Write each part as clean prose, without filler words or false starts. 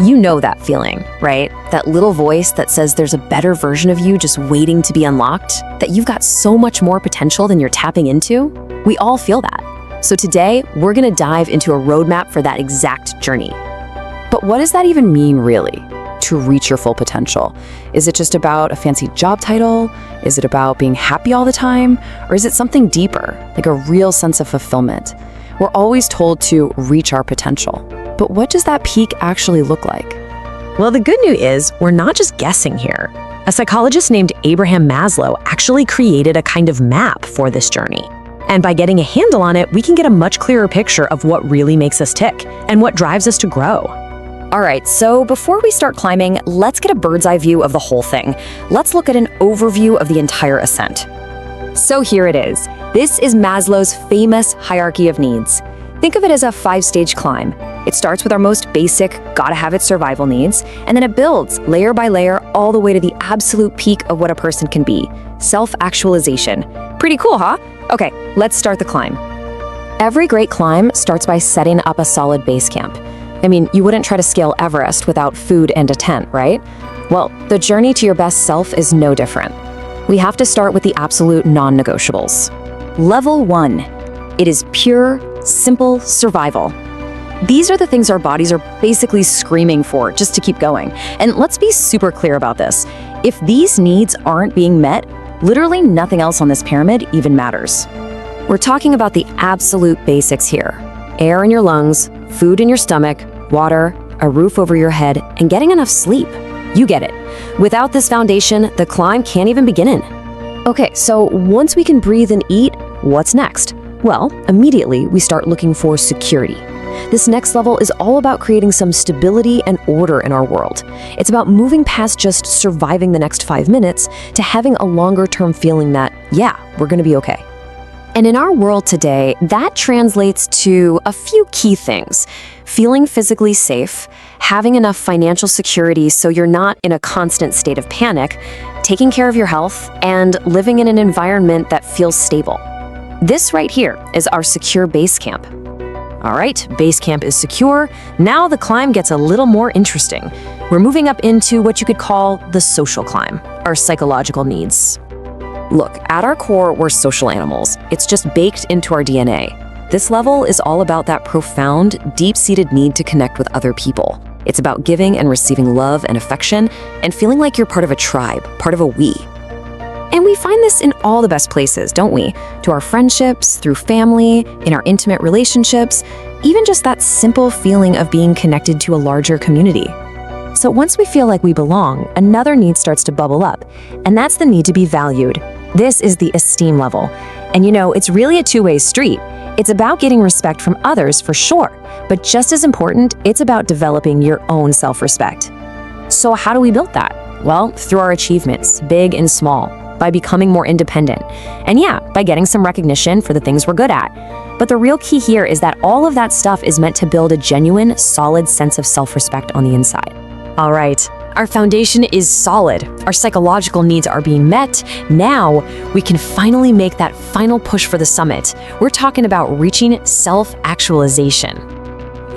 You know that feeling, right? That little voice that says there's a better version of you just waiting to be unlocked, that you've got so much more potential than you're tapping into. We all feel that. So today, we're gonna dive into a roadmap for that exact journey. But what does that even mean, really, to reach your full potential? Is it just about a fancy job title? Is it about being happy all the time? Or is it something deeper, like a real sense of fulfillment? We're always told to reach our potential. But what does that peak actually look like? Well, the good news is we're not just guessing here. A psychologist named Abraham Maslow actually created a kind of map for this journey. And by getting a handle on it, we can get a much clearer picture of what really makes us tick and what drives us to grow. All right, so before we start climbing, let's get a bird's eye view of the whole thing. Let's look at an overview of the entire ascent. So here it is. This is Maslow's famous hierarchy of needs. Think of it as a 5-stage climb. It starts with our most basic, gotta-have-it survival needs, and then it builds layer by layer all the way to the absolute peak of what a person can be, self-actualization. Pretty cool, huh? Okay, let's start the climb. Every great climb starts by setting up a solid base camp. I mean, you wouldn't try to scale Everest without food and a tent, right? Well, the journey to your best self is no different. We have to start with the absolute non-negotiables. Level 1. It is pure, simple survival. These are the things our bodies are basically screaming for just to keep going. And let's be super clear about this. If these needs aren't being met, literally nothing else on this pyramid even matters. We're talking about the absolute basics here. Air in your lungs, food in your stomach, water, a roof over your head, and getting enough sleep. You get it. Without this foundation, the climb can't even begin. Okay, so once we can breathe and eat, what's next? Well, immediately we start looking for security. This next level is all about creating some stability and order in our world. It's about moving past just surviving the next 5 minutes to having a longer-term feeling that, yeah, we're gonna be okay. And in our world today, that translates to a few key things. Feeling physically safe, having enough financial security so you're not in a constant state of panic, taking care of your health, and living in an environment that feels stable. This right here is our secure base camp. All right, base camp is secure. Now the climb gets a little more interesting. We're moving up into what you could call the social climb, our psychological needs. Look, at our core, we're social animals. It's just baked into our DNA. This level is all about that profound, deep-seated need to connect with other people. It's about giving and receiving love and affection and feeling like you're part of a tribe, part of a we. And we find this in all the best places, don't we? To our friendships, through family, in our intimate relationships, even just that simple feeling of being connected to a larger community. So once we feel like we belong, another need starts to bubble up, and that's the need to be valued. This is the esteem level. And you know, it's really a two-way street. It's about getting respect from others for sure, but just as important, it's about developing your own self-respect. So how do we build that? Well, through our achievements, big and small, by becoming more independent, and yeah, by getting some recognition for the things we're good at. But the real key here is that all of that stuff is meant to build a genuine, solid sense of self-respect on the inside. All right, our foundation is solid. Our psychological needs are being met. Now, we can finally make that final push for the summit. We're talking about reaching self-actualization.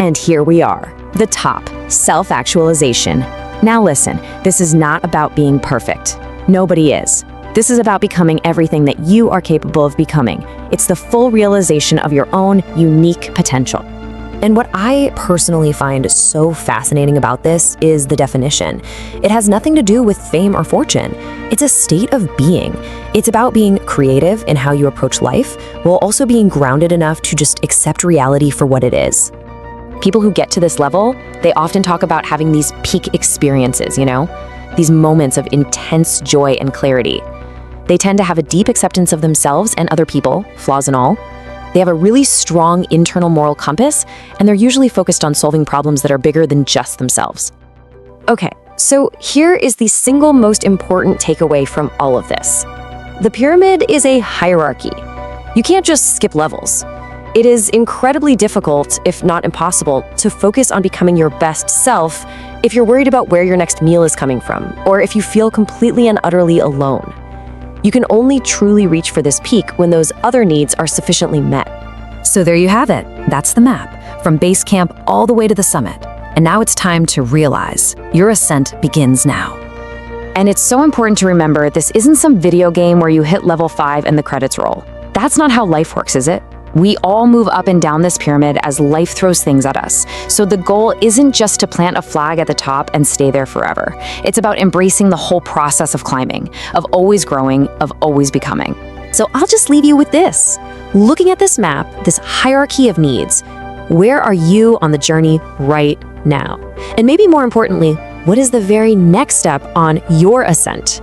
And here we are, the top, self-actualization. Now listen, this is not about being perfect. Nobody is. This is about becoming everything that you are capable of becoming. It's the full realization of your own unique potential. And what I personally find so fascinating about this is the definition. It has nothing to do with fame or fortune. It's a state of being. It's about being creative in how you approach life, while also being grounded enough to just accept reality for what it is. People who get to this level, they often talk about having these peak experiences, you know? These moments of intense joy and clarity. They tend to have a deep acceptance of themselves and other people, flaws and all. They have a really strong internal moral compass, and they're usually focused on solving problems that are bigger than just themselves. Okay, so here is the single most important takeaway from all of this. The pyramid is a hierarchy. You can't just skip levels. It is incredibly difficult, if not impossible, to focus on becoming your best self if you're worried about where your next meal is coming from, or if you feel completely and utterly alone. You can only truly reach for this peak when those other needs are sufficiently met. So there you have it. That's the map, from base camp all the way to the summit. And now it's time to realize your ascent begins now. And it's so important to remember this isn't some video game where you hit level 5 and the credits roll. That's not how life works, is it? We all move up and down this pyramid as life throws things at us. So the goal isn't just to plant a flag at the top and stay there forever. It's about embracing the whole process of climbing, of always growing, of always becoming. So I'll just leave you with this. Looking at this map, this hierarchy of needs, where are you on the journey right now? And maybe more importantly, what is the very next step on your ascent?